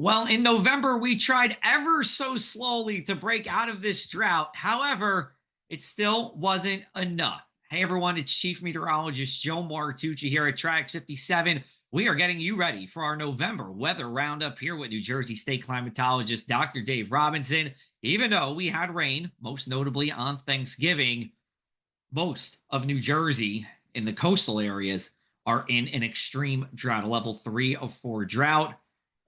Well, in November, we tried ever so slowly to break out of this drought. However, it still wasn't enough. Hey, everyone, it's Chief Meteorologist Joe Martucci here at Track 57. We are getting you ready for our November weather roundup here with New Jersey State Climatologist Dr. Dave Robinson. Even though we had rain, most notably on Thanksgiving, most of New Jersey in the coastal areas are in an extreme drought, a level 3 of 4 drought.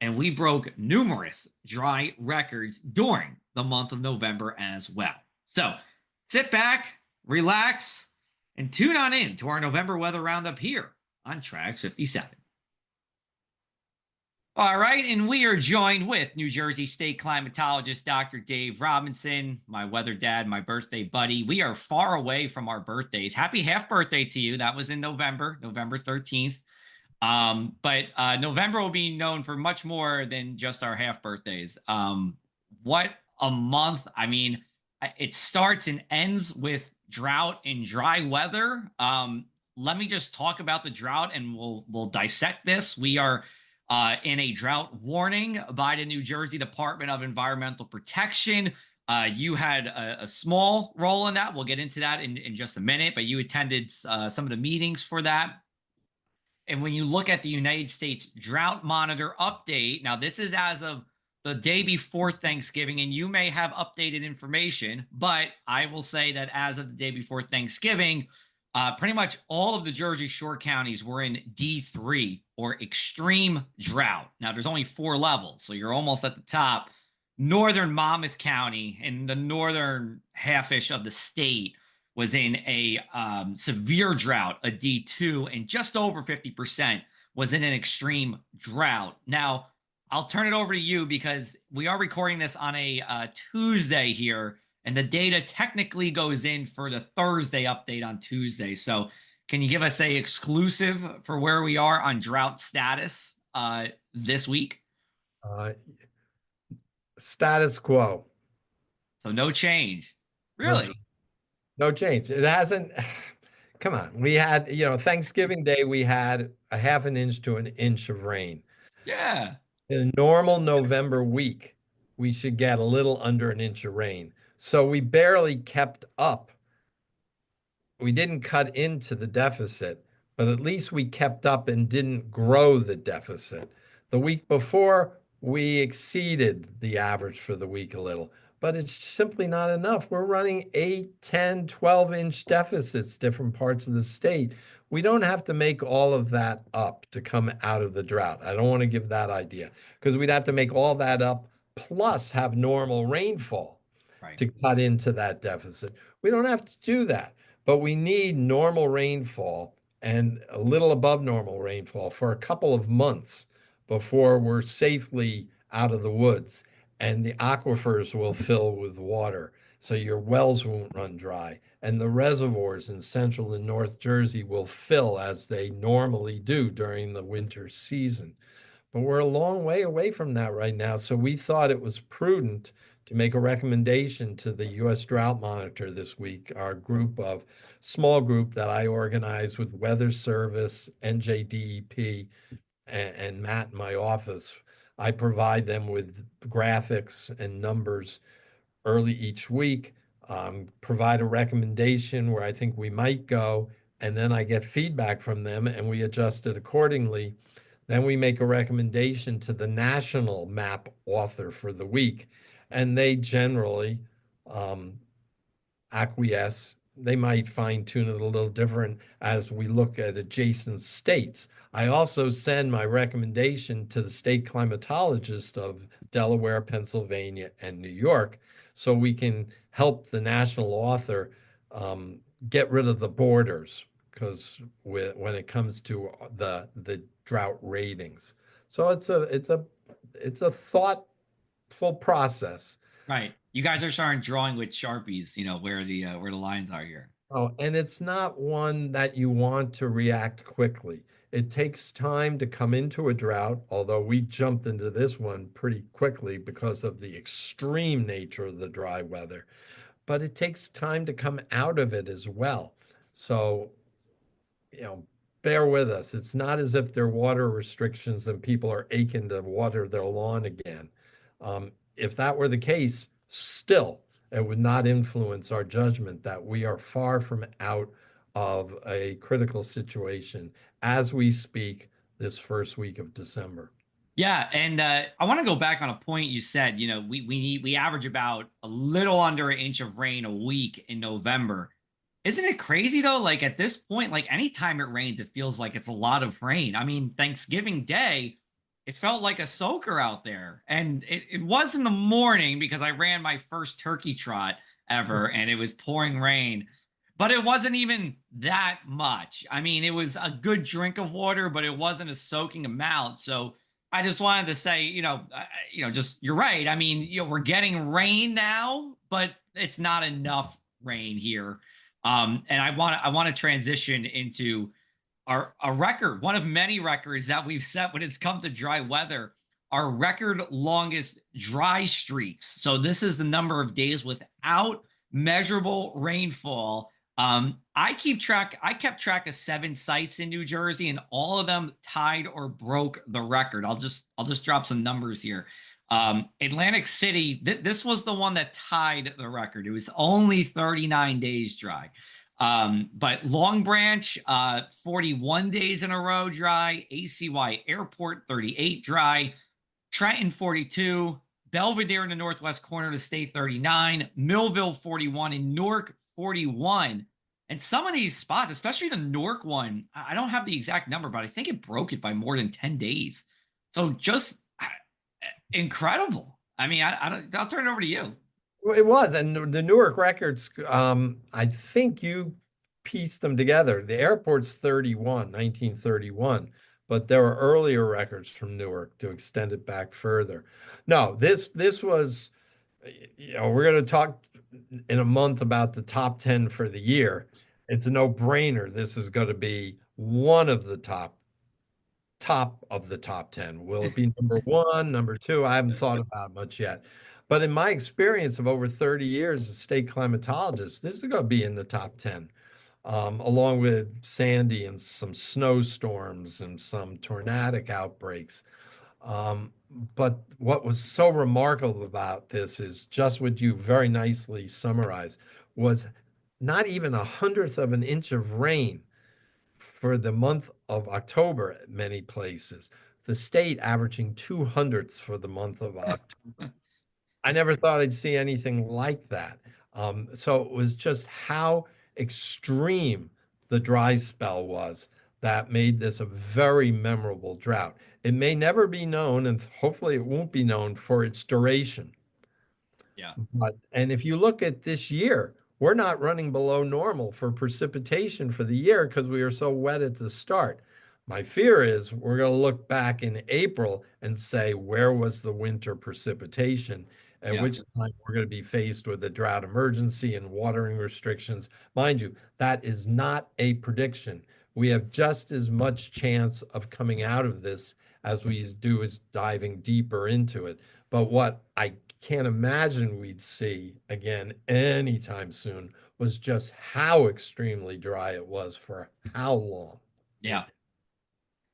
And we broke numerous dry records during the month of November as well. So sit back, relax, and tune on in to our November weather roundup here on Track 57. All right, and we are joined with New Jersey State climatologist Dr. Dave Robinson, my weather dad, my birthday buddy. We are far away from our birthdays. Happy half birthday to you. That was in November, November 13th. But November will be known for much more than just our half birthdays. What a month. I mean, it starts and ends with drought and dry weather. Let me just talk about the drought and we'll dissect this. We are in a drought warning by the New Jersey Department of Environmental Protection. You had a small role in that. We'll get into that in just a minute, but you attended some of the meetings for that. And when you look at the United States Drought Monitor update, now this is as of the day before Thanksgiving, and you may have updated information, but I will say that as of the day before Thanksgiving, pretty much all of the Jersey Shore counties were in D3 or extreme drought. Now, there's only 4 levels, so you're almost at the top. Northern Monmouth County in the northern half-ish of the state was in a severe drought, a D2, and just over 50% was in an extreme drought. Now, I'll turn it over to you because we are recording this on a Tuesday here, and the data technically goes in for the Thursday update on Tuesday. So can you give us a exclusive for where we are on drought status this week? Uh, Status quo. So no change. No, Really? no change. It hasn't. Come on. We had, Thanksgiving Day, we had a half an inch to an inch of rain. Yeah. In a normal November week, we should get a little under an inch of rain. So we barely kept up. We didn't cut into the deficit, but at least we kept up and didn't grow the deficit. The week before, we exceeded the average for the week a little, but it's simply not enough. We're running 8, 10, 12-inch deficits, different parts of the state. We don't have to make all of that up to come out of the drought. I don't want to give that idea because we'd have to make all that up plus have normal rainfall Right. to cut into that deficit. We don't have to do that, but we need normal rainfall and a little above normal rainfall for a couple of months before we're safely out of the woods and the aquifers will fill with water. So your wells won't run dry and the reservoirs in central and north Jersey will fill as they normally do during the winter season. But we're a long way away from that right now. So we thought it was prudent to make a recommendation to the U.S. Drought Monitor this week, our small group that I organize with Weather Service, NJDEP, and Matt in my office. I provide them with graphics and numbers early each week, provide a recommendation where I think we might go, and then I get feedback from them and we adjust it accordingly. Then we make a recommendation to the national map author for the week, and they generally um, acquiesce. They might fine tune it a little different as we look at adjacent states. I also send my recommendation to the state climatologist of Delaware, Pennsylvania, and New York so we can help the national author get rid of the borders because when it comes to the drought ratings. So it's a thoughtful process. Right. You guys are starting drawing with Sharpies, where the lines are here. Oh, and it's not one that you want to react quickly. It takes time to come into a drought, although we jumped into this one pretty quickly because of the extreme nature of the dry weather. But it takes time to come out of it as well. So, you know, bear with us. It's not as if there are water restrictions and people are aching to water their lawn again. If that were the case, still, it would not influence our judgment that we are far from out of a critical situation as we speak this first week of December. Yeah, and I want to go back on a point you said. We average about a little under an inch of rain a week in November. Isn't it crazy though? Like at this point, like anytime it rains, it feels like it's a lot of rain. I mean, Thanksgiving Day, it felt like a soaker out there, and it was in the morning because I ran my first turkey trot ever, and it was pouring rain. But it wasn't even that much. I mean, it was a good drink of water, but it wasn't a soaking amount. So I just wanted to say, just you're right. I mean, we're getting rain now, but it's not enough rain here. And I want to transition into our a record, one of many records that we've set when it's come to dry weather. Our record longest dry streaks. So this is the number of days without measurable rainfall. I kept track of 7 sites in New Jersey, and all of them tied or broke the record. I'll just drop some numbers here. Atlantic City, this was the one that tied the record. It was only 39 days dry. But Long Branch, 41 days in a row dry. ACY Airport, 38 dry. Trenton, 42. Belvedere in the northwest corner of the state, 39. Millville, 41. And Newark, 41. And some of these spots, especially the Newark one, I don't have the exact number, but I think it broke it by more than 10 days. So just incredible. I mean, I'll turn it over to you. Well, it was, and the Newark records, I think you pieced them together. The airport's 1931, but there were earlier records from Newark to extend it back further. No, this was, we're going to talk in a month about the top 10 for the year. It's a no-brainer. This is going to be one of the top of the top 10. Will it be number one, number two? I haven't thought about it much yet. But in my experience of over 30 years as a state climatologist, this is going to be in the top 10, along with Sandy and some snowstorms and some tornadic outbreaks. Um, but what was so remarkable about this is just what you very nicely summarized was not even 1/100th of an inch of rain for the month of October at many places. The state averaging 2/100ths for the month of October. I never thought I'd see anything like that. So it was just how extreme the dry spell was that made this a very memorable drought. It may never be known, and hopefully it won't be known for its duration. Yeah. And if you look at this year, we're not running below normal for precipitation for the year because we are so wet at the start. My fear is we're going to look back in April and say, where was the winter precipitation? At Yeah. which time we're going to be faced with a drought emergency and watering restrictions. Mind you, that is not a prediction. We have just as much chance of coming out of this as we do as diving deeper into it. But what I can't imagine we'd see again anytime soon was just how extremely dry it was for how long Yeah.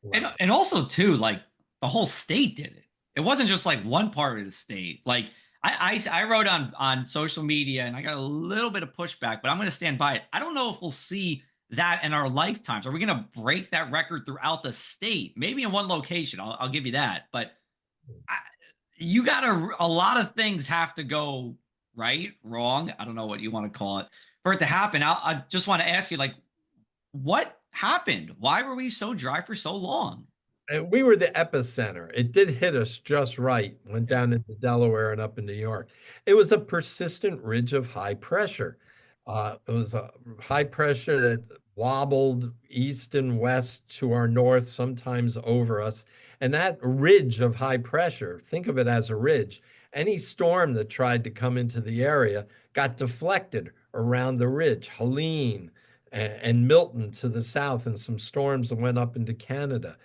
it And lasted. and also too, like the whole state did it. It wasn't just like one part of the state. Like I wrote on social media and I got a little bit of pushback, but I'm going to stand by it. I don't know if we'll see that in our lifetimes. Are we going to break that record throughout the state? Maybe in one location. I'll give you that. But I, you got a lot of things have to go right, wrong. I don't know what you want to call it for it to happen. I just want to ask you, like, what happened? Why were we so dry for so long? And we were the epicenter. It did hit us just right, went Yeah. down into Delaware and up in New York. It was a persistent ridge of high pressure. It was a high pressure that wobbled east and west to our north, sometimes over us. And that ridge of high pressure, think of it as a ridge. Any storm that tried to come into the area got deflected around the ridge. Helene and Milton to the south, and some storms that went up into Canada.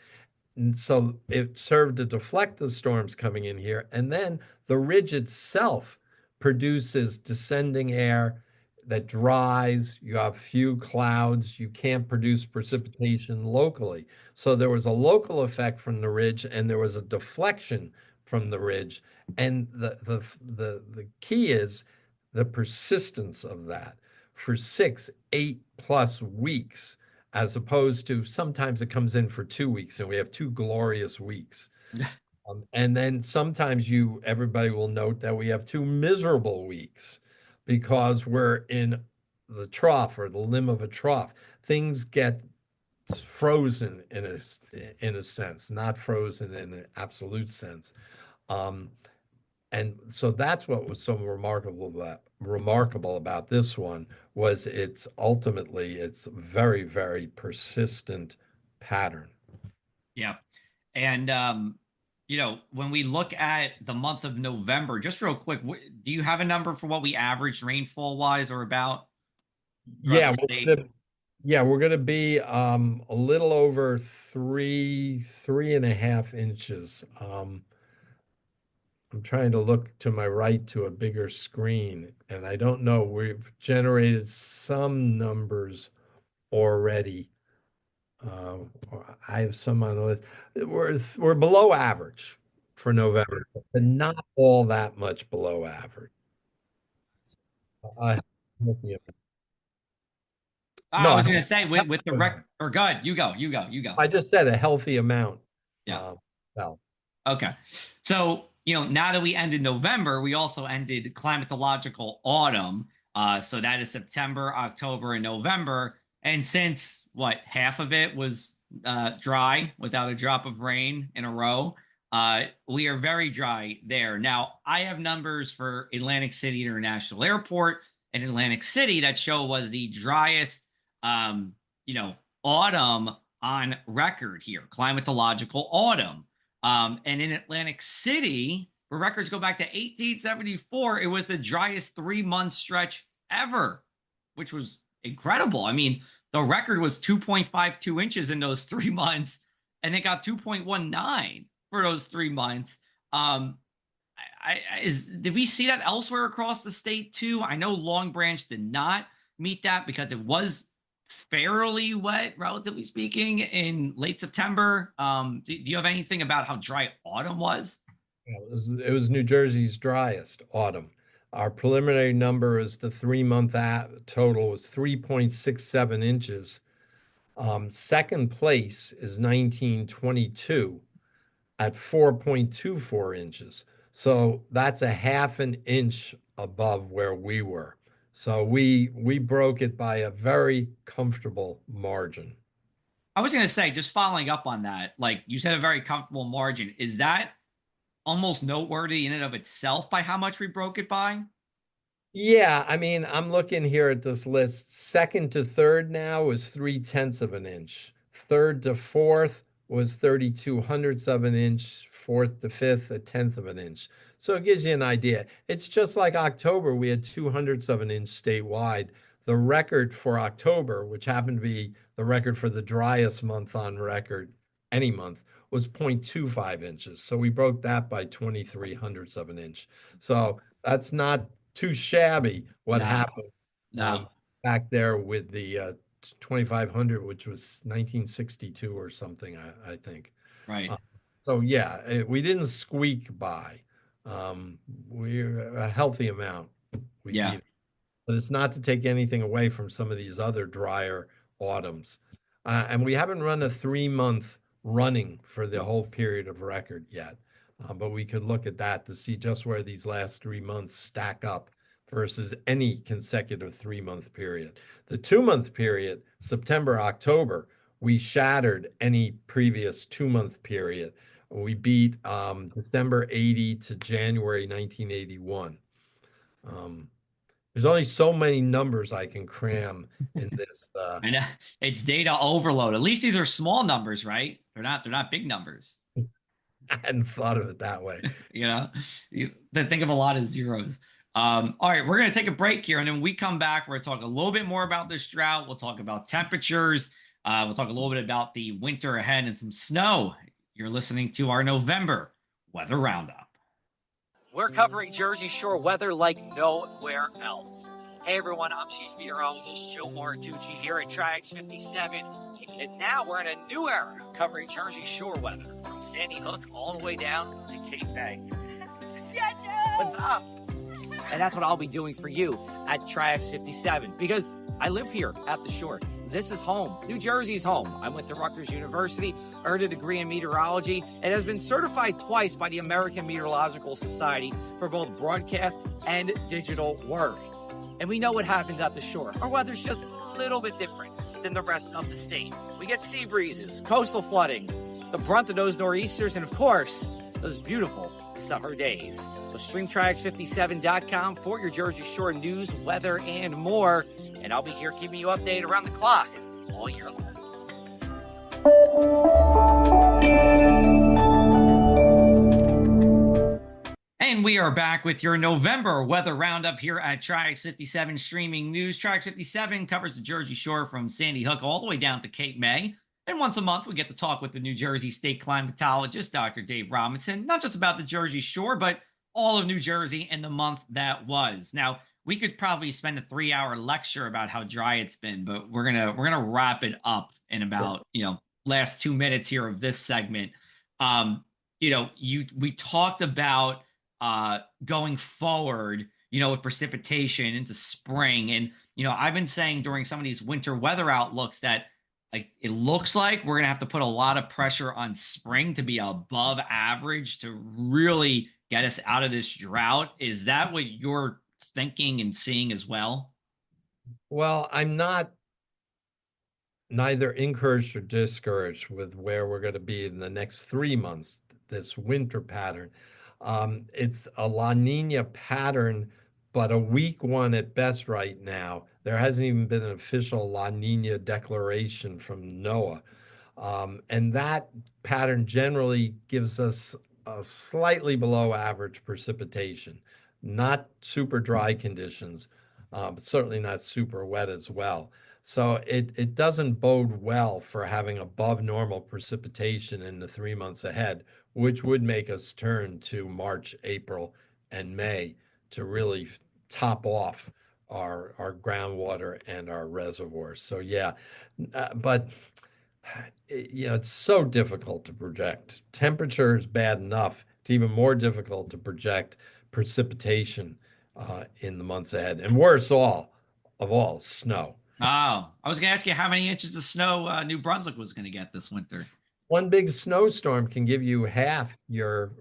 And so it served to deflect the storms coming in here. And then the ridge itself produces descending air that dries, you have few clouds, you can't produce precipitation locally. So there was a local effect from the ridge and there was a deflection from the ridge. And the key is the persistence of that for 6, 8+ weeks, as opposed to sometimes it comes in for 2 weeks and we have 2 glorious weeks. And then sometimes everybody will note that we have 2 miserable weeks because we're in the trough or the limb of a trough. Things get frozen in a sense, not frozen in an absolute sense. Um, and so that's what was so remarkable about this one was it's very, very persistent pattern. Yeah. And when we look at the month of November, just real quick, do you have a number for what we averaged rainfall wise or about throughout Yeah, the state? we're gonna be a little over 3.5 inches. I'm trying to look to my right to a bigger screen, and I don't know. We've generated some numbers already. Uh, I have some on the list. We're below average for November, but not all that much below average. Uh, I no, was going to say with the rec or good, you go. I just said a healthy amount. Yeah. Well, Okay. So, now that we ended November, we also ended climatological autumn. So that is September, October, and November. And since half of it was dry without a drop of rain in a row, we are very dry there. Now, I have numbers for Atlantic City International Airport and Atlantic City that show was the driest, um, autumn on record here, climatological autumn. And in Atlantic City, where records go back to 1874, it was the driest 3 month stretch ever, which was incredible. I mean, the record was 2.52 inches in those 3 months, and it got 2.19 for those 3 months. Um, did we see that elsewhere across the state too? I know Long Branch did not meet that because it was fairly wet, relatively speaking, in late September. Do you have anything about how dry autumn was? it was New Jersey's driest autumn. Our preliminary number is the 3 month total was 3.67 inches. Second place is 1922 at 4.24 inches. So that's a half an inch above where we were. So we broke it by a very comfortable margin. I was going to say, just following up on that, like you said, a very comfortable margin. Is that almost noteworthy in and of itself by how much we broke it by? Yeah, I mean, I'm looking here at this list. Second to third now is 3/10 of an inch. Third to fourth was 32 hundredths of an inch. Fourth to fifth, a tenth of an inch. So it gives you an idea. It's just like October, we had 200ths of an inch statewide. The record for October, which happened to be the record for the driest month on record, any month, was 0.25 inches. So we broke that by 23 hundredths of an inch. So that's not too shabby what No, happened no, back there with the 2500, which was 1962 or something, I think. right. Uh, so yeah, we didn't squeak by. We're a healthy amount. We Yeah. beat it. But it's not to take anything away from some of these other drier autumns. And we haven't run a 3 month running for the whole period of record yet. But we could look at that to see just where these last 3 months stack up versus any consecutive 3 month period. The 2 month period, September, October, we shattered any previous 2 month period. We beat December 80 to January 1981. Um, there's only so many numbers I can cram in this. I know it's data overload. At least these are small numbers, right? They're not big numbers. I hadn't thought of it that way. You know, they think of a lot of zeros. All right, we're going to take a break here, and then when we come back, we're going to talk a little bit more about this drought. We'll talk about temperatures. We'll talk a little bit about the winter ahead and some snow. You're listening to our November Weather Roundup. We're covering Jersey Shore weather like nowhere else. Hey everyone, I'm Chief Meteorologist Joe Martucci here at Triax 57, and now we're in a new era covering Jersey Shore weather from Sandy Hook all the way down to Cape May. Yeah, Joe! What's up? And that's what I'll be doing for you at Triax 57 because I live here at the shore. This is home. New Jersey's home. I went to Rutgers University, earned a degree in meteorology, and has been certified twice by the American Meteorological Society for both broadcast and digital work. And we know what happens at the shore. Our weather's just a little bit different than the rest of the state. We get sea breezes, coastal flooding, the brunt of those nor'easters, and of course, those beautiful summer days. So stream Triax57.com for your Jersey Shore news, weather, and more. And I'll be here keeping you updated around the clock all year long. And we are back with your November weather roundup here at Triax 57 streaming news. Triax 57 covers the Jersey Shore from Sandy Hook all the way down to Cape May. And once a month, we get to talk with the New Jersey state climatologist, Dr. Dave Robinson, not just about the Jersey Shore, but all of New Jersey and the month that was. Now, we could probably spend a 3-hour lecture about how dry it's been, but we're gonna wrap it up in about last 2 minutes here of this segment. We talked about going forward, with precipitation into spring. And, I've been saying during some of these winter weather outlooks that it looks like we're going to have to put a lot of pressure on spring to be above average to really get us out of this drought. Is that what you're thinking and seeing as well? Well, I'm not neither encouraged or discouraged with where we're going to be in the next 3 months, this winter pattern. It's a La Nina pattern, but a weak one at best right now. There hasn't even been an official La Nina declaration from NOAA. And that pattern generally gives us a slightly below average precipitation, not super dry conditions, but certainly not super wet as well. So it doesn't bode well for having above normal precipitation in the 3 months ahead, which would make us turn to March, April, and May to really top off our groundwater and our reservoirs. So yeah, but it's so difficult to project. Temperature is bad enough. It's even more difficult to project precipitation in the months ahead, and worse of all, snow. Oh, I was going to ask you how many inches of snow New Brunswick was going to get this winter. One big snowstorm can give you half your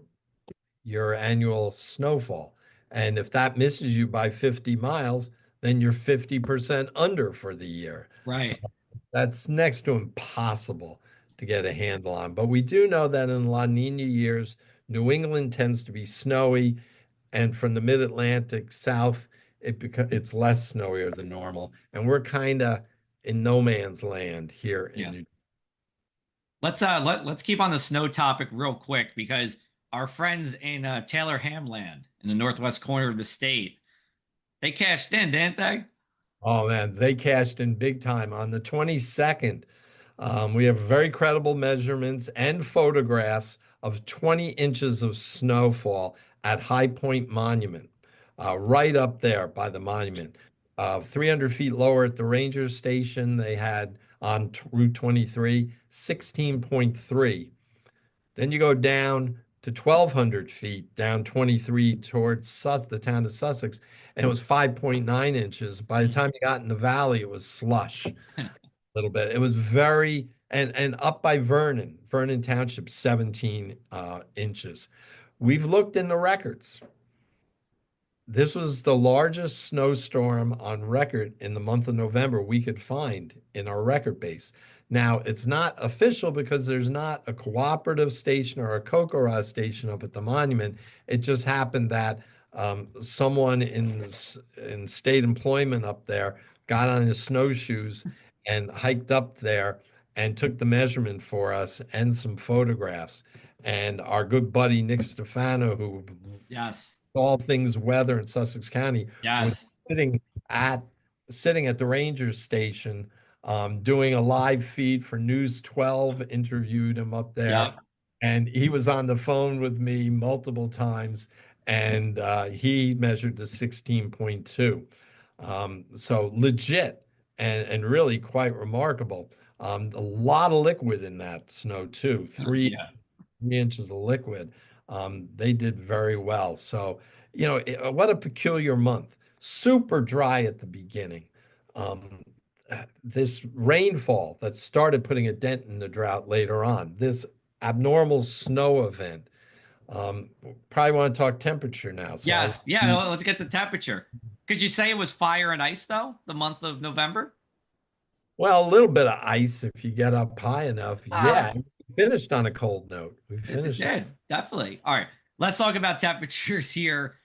annual snowfall. And if that misses you by 50 miles, then you're 50% under for the year. So Right. that's next to impossible to get a handle on. But we do know that in La Nina years, New England tends to be snowy, and from the mid-Atlantic south, it's less snowier than normal. And we're kind of in no man's land here in Yeah. New. Let's keep on the snow topic real quick because our friends in Taylor Hamland in the northwest corner of the state, they cashed in, didn't they? Oh man, they cashed in big time on the 22nd. We have very credible measurements and photographs of 20 inches of snowfall at High Point Monument, right up there by the monument. 300 feet lower at the ranger station, they had on Route 23, 16.3. Then you go down to 1,200 feet, down 23 towards the town of Sussex, and it was 5.9 inches. By the time you got in the valley, it was slush a little bit. It was and up by Vernon Township, 17 inches. We've looked in the records. This was the largest snowstorm on record in the month of November we could find in our record base. Now, it's not official because there's not a cooperative station or a COCORA station up at the monument. It just happened that someone in state employment up there got on his snowshoes and hiked up there and took the measurement for us and some photographs. And our good buddy Nick Stefano, who Yes. all things weather in Sussex County, was Yes. at sitting at the ranger station, doing a live feed for News 12, interviewed him up there, Yep. and he was on the phone with me multiple times, and he measured the 16.2. So legit and really quite remarkable. A lot of liquid in that snow too, Yeah. 3 inches of liquid. They did very well. So, what a peculiar month. Super dry at the beginning. Um, this rainfall that started putting a dent in the drought later on, this abnormal snow event. Probably want to talk temperature now. So Yes. Yeah. Let's get to temperature. Could you say it was fire and ice though, the month of November? well, a little bit of ice if you get up high enough. Ah, Yeah, we finished on a cold note. We it finished. did, definitely. All right, let's talk about temperatures here.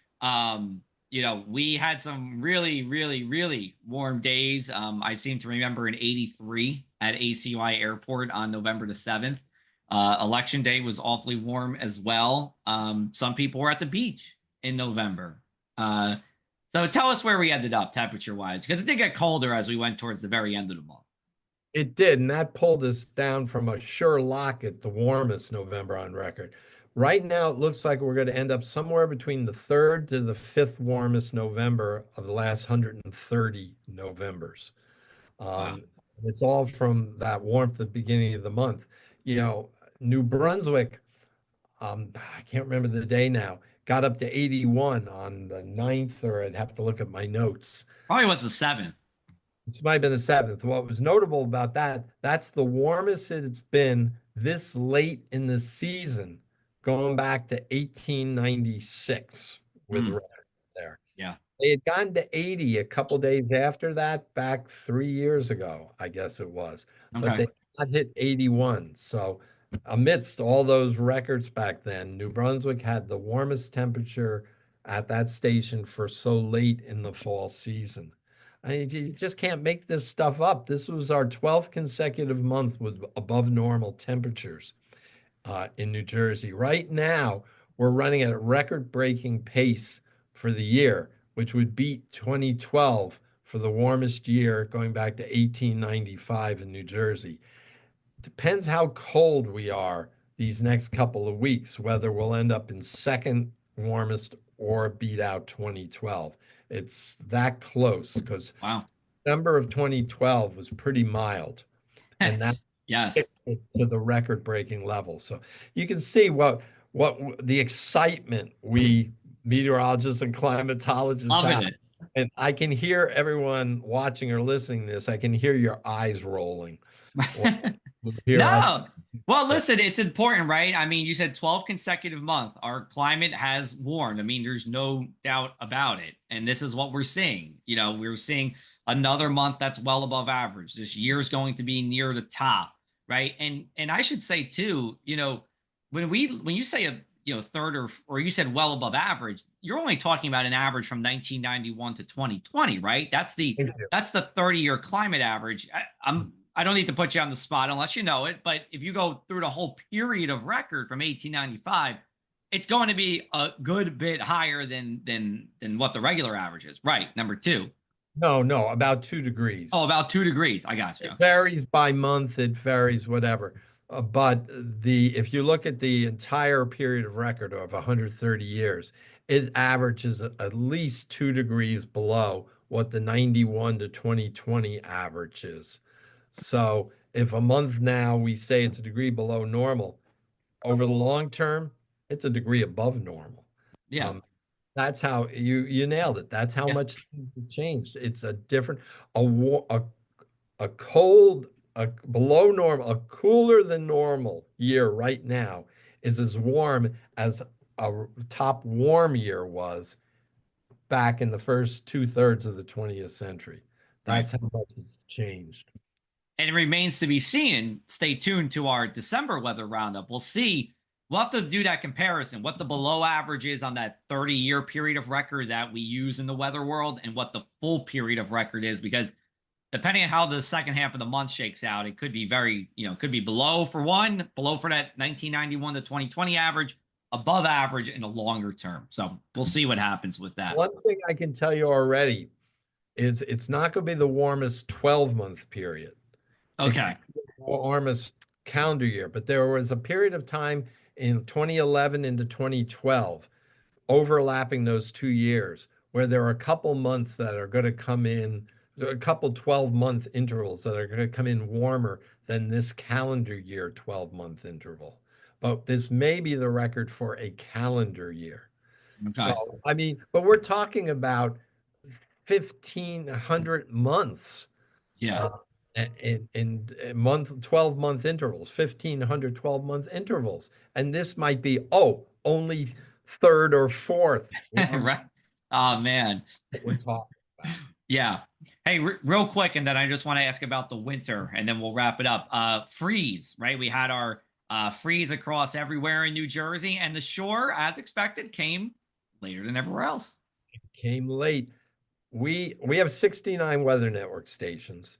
We had some really, really, really warm days. I seem to remember an 83 at ACY Airport on November the 7th. Election day was awfully warm as well. Some people were at the beach in November. Uh, so tell us where we ended up temperature wise, because it did get colder as we went towards the very end of the month. It did, and that pulled us down from a sure lock at the warmest November on record. Right now, it looks like we're going to end up somewhere between the third to the fifth warmest November of the last 130 Novembers. Wow. Um, it's all from that warmth at the beginning of the month. You know, New Brunswick, I can't remember the day now, got up to 81 on the ninth, or I'd have to look at my notes. Probably was the 7th. This might have been the seventh. What was notable about that, that's the warmest it's been this late in the season, going back to 1896 with Hmm. records there. Yeah. They had gotten to 80 a couple days after that, back 3 years ago, I guess it was. But Okay. they not hit 81. So amidst all those records back then, New Brunswick had the warmest temperature at that station for so late in the fall season. You just can't make this stuff up. This was our 12th consecutive month with above normal temperatures in New Jersey. Right now, we're running at a record-breaking pace for the year, which would beat 2012 for the warmest year going back to 1895 in New Jersey. Depends how cold we are these next couple of weeks, whether we'll end up in second warmest or beat out 2012. It's that close because Wow. December of 2012 was pretty mild, and that Yes. kicked it to the record-breaking level. So you can see what the excitement we meteorologists and climatologists Loving have. it. And I can hear everyone watching or listening to this. I can hear your eyes rolling when you hear us. No. Well, listen, it's important, right? I mean, you said 12 consecutive month. Our climate has warmed. I mean, there's no doubt about it. And this is what we're seeing. We're seeing another month that's well above average. This year's going to be near the top, right? And I should say too, when you say a third or you said well above average, you're only talking about an average from 1991 to 2020, right? Thank you. That's the 30-year climate average. I don't need to put you on the spot unless you know it, but if you go through the whole period of record from 1895, it's going to be a good bit higher than what the regular average is. Right. Number two. No, no, about two Oh, degrees. about 2 degrees. I got you. It Okay. varies by month, it varies whatever. But if you look at the entire period of record of 130 years, it averages at least 2 degrees below what the 91 to 2020 average is. So if a month now we say it's a degree below normal, over the long term, it's a degree above normal. Yeah. Um, that's how you nailed it. That's how Yeah. much things have changed. It's a different, a war, a cold, a below normal, a cooler than normal year right now is as warm as a top warm year was back in the first two-thirds of the 20th century. Right. That's how much it's changed. And it remains to be seen. Stay tuned to our December weather roundup. We'll have to do that comparison, what the below average is on that 30-year period of record that we use in the weather world and what the full period of record is, because depending on how the second half of the month shakes out, it could be could be below for one, below for that 1991 to 2020 average, above average in a longer term. So we'll see what happens with that. One thing I can tell you already is it's not going to be the warmest 12-month period. It could Okay. be the warmest calendar year, but there was a period of time in 2011 into 2012, overlapping those 2 years, where there are a couple months that are going to come in, a couple 12-month intervals that are going to come in warmer than this calendar year 12-month interval. But this may be the record for a calendar year. Okay. So, I mean, but we're talking about 1,500 months Yeah. uh, in month 12-month intervals, 1,500 12-month intervals. And this might be, oh, only third or fourth. We don't know Right. Oh man. what we're talking about. Yeah. Hey, real quick, and then I just want to ask about the winter, and then we'll wrap it up. Freeze, right? We had our freeze across everywhere in New Jersey, and the shore, as expected, came later than everywhere else. Came late. We have 69 weather network stations.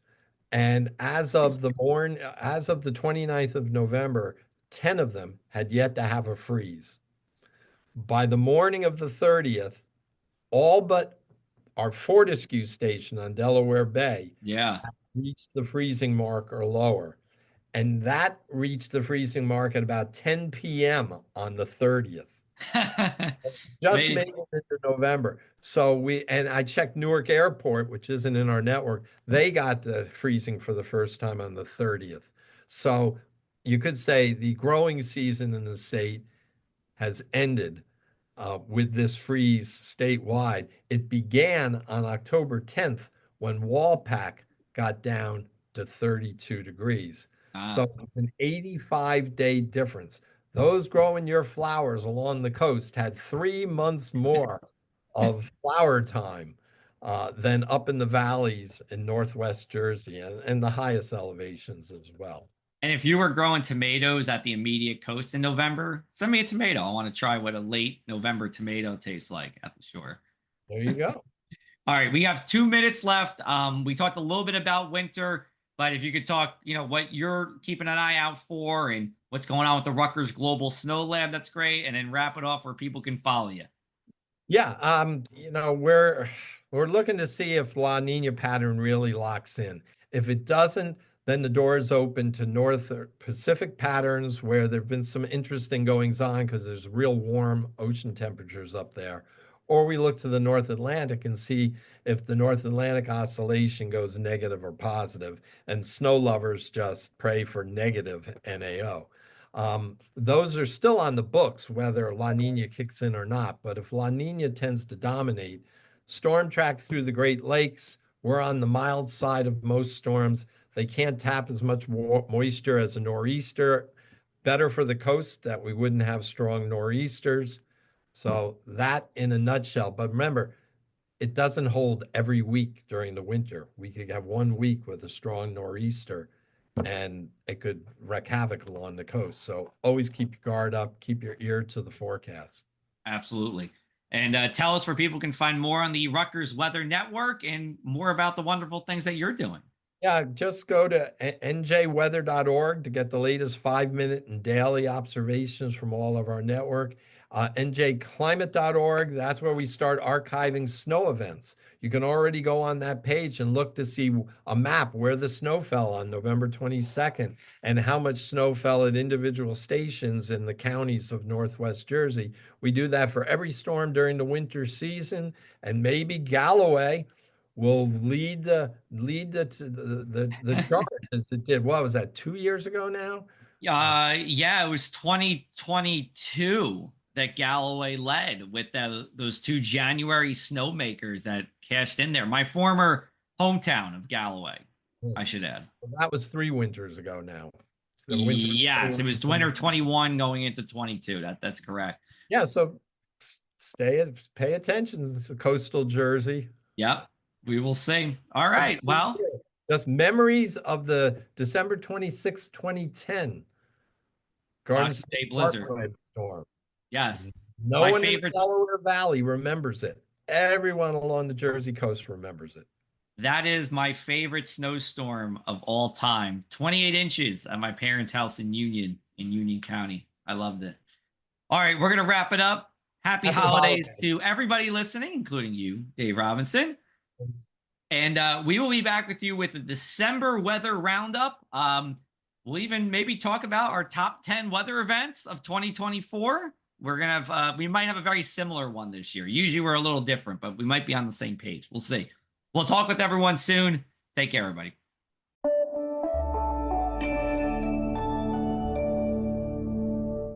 And as of the 29th of November, 10 of them had yet to have a freeze. By the morning of the 30th, all but our Fortescue station on Delaware Bay Yeah. reached the freezing mark or lower. And that reached the freezing mark at about 10 p.m. on the 30th. Just Made made it into November. And I checked Newark Airport, which isn't in our network. They got the freezing for the first time on the 30th. So you could say the growing season in the state has ended with this freeze statewide. It began on October 10th when Walpack got down to 32 degrees. So ah. it's an 85-day difference. Those growing your flowers along the coast had 3 months more of flower time than up in the valleys in Northwest Jersey and the highest elevations as well. And if you were growing tomatoes at the immediate coast in November, send me a tomato. I want to try what a late November tomato tastes like at the shore. There you go. All right, we have 2 minutes left. We talked a little bit about winter, but if you could talk, what you're keeping an eye out for and what's going on with the Rutgers Global Snow Lab, that's great. And then wrap it off where people can follow you. Yeah, we're looking to see if La Nina pattern really locks in. If it doesn't, then the door is open to North Pacific patterns where there've been some interesting goings on because there's real warm ocean temperatures up there. Or we look to the North Atlantic and see if the North Atlantic oscillation goes negative or positive, and snow lovers just pray for negative NAO. Those are still on the books, whether La Nina kicks in or not. But if La Nina tends to dominate, storm track through the Great Lakes, we're on the mild side of most storms. They can't tap as much moisture as a nor'easter. Better for the coast that we wouldn't have strong nor'easters. So that in a nutshell. But remember, it doesn't hold every week during the winter. We could have 1 week with a strong nor'easter and it could wreak havoc along the coast. So always keep your guard up, keep your ear to the forecast. Absolutely. And tell us where people can find more on the Rutgers Weather Network and more about the wonderful things that you're doing. Yeah, just go to njweather.org to get the latest 5-minute and daily observations from all of our network. njclimate.org, that's where we start archiving snow events. You can already go on that page and look to see a map where the snow fell on November 22nd and how much snow fell at individual stations in the counties of Northwest Jersey. We do that for every storm during the winter season, and maybe Galloway will lead the charge as it did. What was that, 2 years ago now? Yeah, it was 2022 that Galloway led with those two January snowmakers that cashed in there. My former hometown of Galloway, I should add. That was 3 winters ago now. The winter. Yes, it was winter 21 going into 22. That's correct. Yeah, so pay attention to coastal Jersey. Yep, we will see. All right. Well, just memories of the December 26, 2010 Garden State State Blizzard. Parkway storm. Yes. No My one in favorite. the Delaware Valley remembers it. Everyone along the Jersey coast remembers it. That is my favorite snowstorm of all time. 28 inches at my parents' house in Union County. I loved it. All right, we're going to wrap it up. Happy holidays to everybody listening, including you, Dave Robinson. And we will be back with you with the December weather roundup. We'll even maybe talk about our top 10 weather events of 2024. we're gonna have we might have a very similar one this year. Usually we're a little different, but we might be on the same page. We'll see. We'll talk with everyone soon. Take care, everybody.